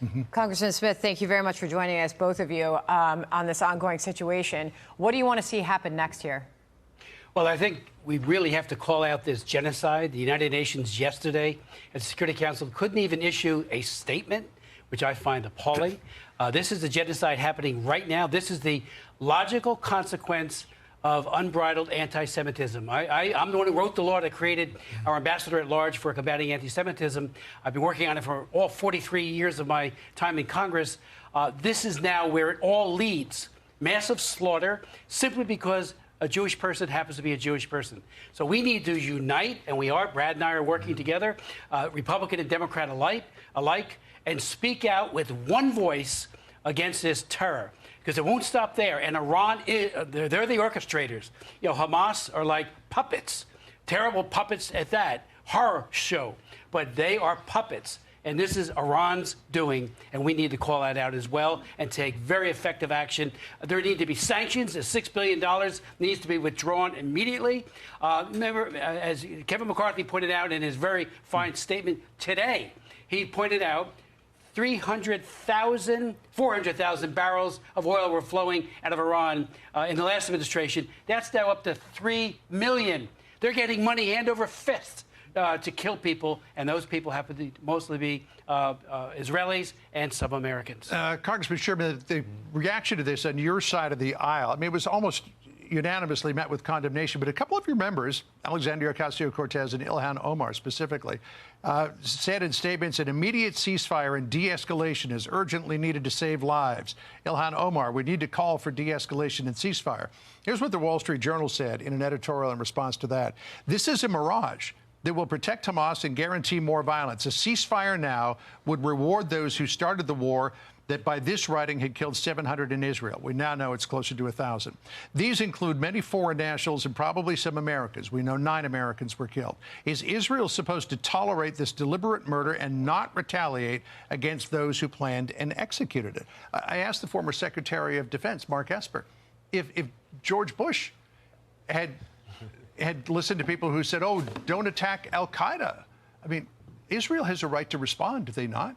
this. Congressman Smith, thank you very much for joining us, both of you, on this ongoing situation. What do you want to see happen next year? Well, I think we really have to call out this genocide. The United Nations yesterday at the Security Council couldn't even issue a statement, which I find appalling. This is the genocide happening right now. This is the logical consequence of unbridled anti-Semitism. I'm the one who wrote the law that created our ambassador at large for combating anti-Semitism. I've been working on it for all 43 years of my time in Congress. This is now where it all leads. Massive slaughter simply because a Jewish person happens to be a Jewish person. So we need to unite, and we are. Brad and I are working together, Republican and Democrat alike, and speak out with one voice against this terror, because it won't stop there. And Iran, they're the orchestrators. You know, Hamas are like puppets, terrible puppets at that, horror show. But they are puppets. And this is Iran's doing, and we need to call that out as well and take very effective action. There need to be sanctions. The $6 billion needs to be withdrawn immediately. Remember, as Kevin McCarthy pointed out in his very fine statement today, he pointed out 400,000 barrels of oil were flowing out of Iran in the last administration. That's now up to 3 million. They're getting money hand over fist to kill people, and those people happen to mostly be Israelis and some Americans. Congressman Sherman, the reaction to this on your side of the aisle, I mean, it was almost unanimously met with condemnation, but a couple of your members, Alexandria Ocasio-Cortez and Ilhan Omar specifically, said in statements an immediate ceasefire and de-escalation is urgently needed to save lives. Ilhan Omar, we need to call for de-escalation and ceasefire. Here's what the Wall Street Journal said in an editorial in response to that. This is a mirage that will protect Hamas and guarantee more violence. A ceasefire now would reward those who started the war that by this writing had killed 700 in Israel. We now know it's closer to 1,000. These include many foreign nationals and probably some Americans. We know 9 Americans were killed. Is Israel supposed to tolerate this deliberate murder and not retaliate against those who planned and executed it? I asked the former Secretary of Defense, Mark Esper, if George Bush had listened to people who said, oh, don't attack al-Qaeda. I mean, Israel has a right to respond, do they not?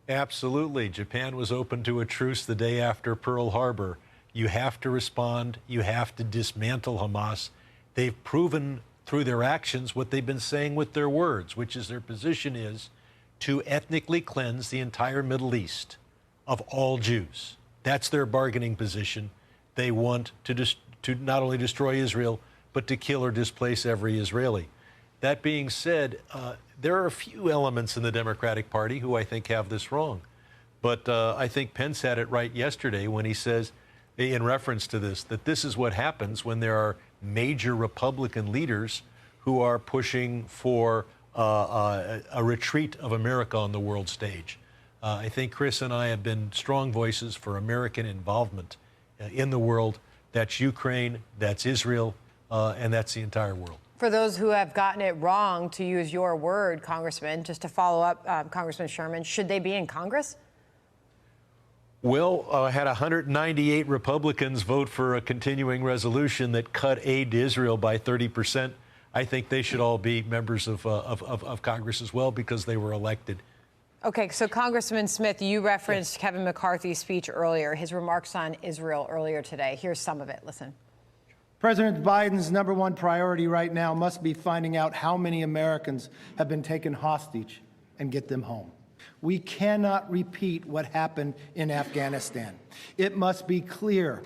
Absolutely. Japan was open to a truce the day after Pearl Harbor. You have to respond. You have to dismantle Hamas. They've proven through their actions what they've been saying with their words, which is their position is to ethnically cleanse the entire Middle East of all Jews. That's their bargaining position. They want to not only destroy Israel, but to kill or displace every Israeli. That being said, there are a few elements in the Democratic Party who I think have this wrong. But I think Pence had it right yesterday when he says, in reference to this, that this is what happens when there are major Republican leaders who are pushing for a retreat of America on the world stage. I think Chris and I have been strong voices for American involvement in the world. That's Ukraine, that's Israel, and that's the entire world. For those who have gotten it wrong, to use your word, Congressman, just to follow up, Congressman Sherman, should they be in Congress? Well, I had 198 Republicans vote for a continuing resolution that cut aid to Israel by 30%. I think they should all be members of Congress as well because they were elected. Okay, so Congressman Smith, you referenced Kevin McCarthy's speech earlier, his remarks on Israel earlier today. Here's some of it. Listen. President Biden's #1 priority right now must be finding out how many Americans have been taken hostage and get them home. We cannot repeat what happened in Afghanistan. It must be clear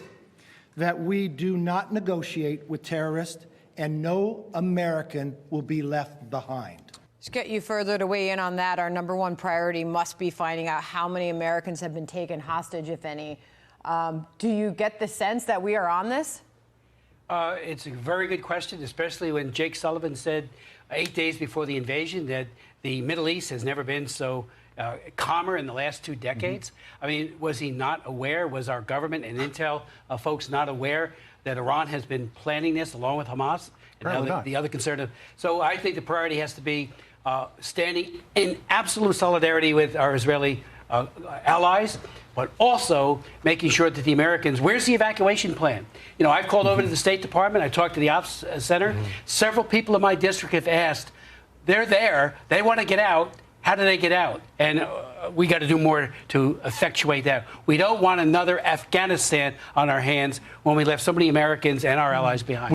that we do not negotiate with terrorists and no American will be left behind. Let's get you further to weigh in on that. Our #1 priority must be finding out how many Americans have been taken hostage, if any. Do you get the sense that we are on this? It's a very good question, especially when Jake Sullivan said 8 days before the invasion that the Middle East has never been so calmer in the last 2 decades. I mean, was he not aware? Was our government and intel folks not aware that Iran has been planning this along with Hamas and the other conservative? So I think the priority has to be standing in absolute solidarity with our Israeli allies, but also making sure that the Americans, where's the evacuation plan? You know, I've called over to the State Department. I talked to the Ops Center. Several people in my district have asked, they're there, they want to get out. How do they get out? And we got to do more to effectuate that. We don't want another Afghanistan on our hands when we left so many Americans and our allies behind.